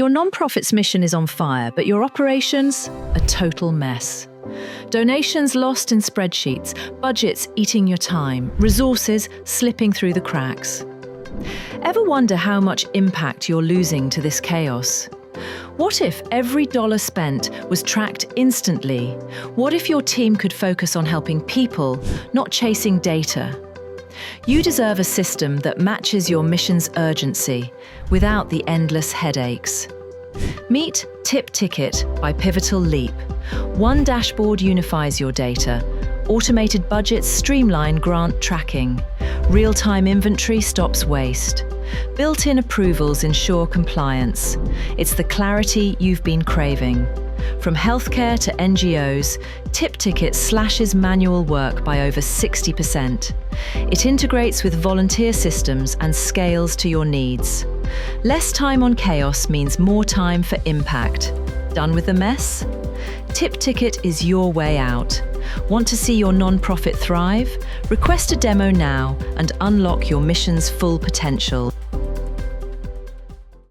Your nonprofit's mission is on fire, but your operations, a total mess. Donations lost in spreadsheets, budgets eating your time, resources slipping through the cracks. Ever wonder how much impact you're losing to this chaos? What if every dollar spent was tracked instantly? What if your team could focus on helping people, not chasing data? You deserve a system that matches your mission's urgency without the endless headaches. Meet TipTkt by Pivotal Leap. One dashboard unifies your data. Automated budgets streamline grant tracking. Real-time inventory stops waste. Built-in approvals ensure compliance. It's the clarity you've been craving. From healthcare to NGOs, TipTkt slashes manual work by over 60%. It integrates with volunteer systems and scales to your needs. Less time on chaos means more time for impact. Done with the mess? TipTkt is your way out. Want to see your nonprofit thrive? Request a demo now and unlock your mission's full potential.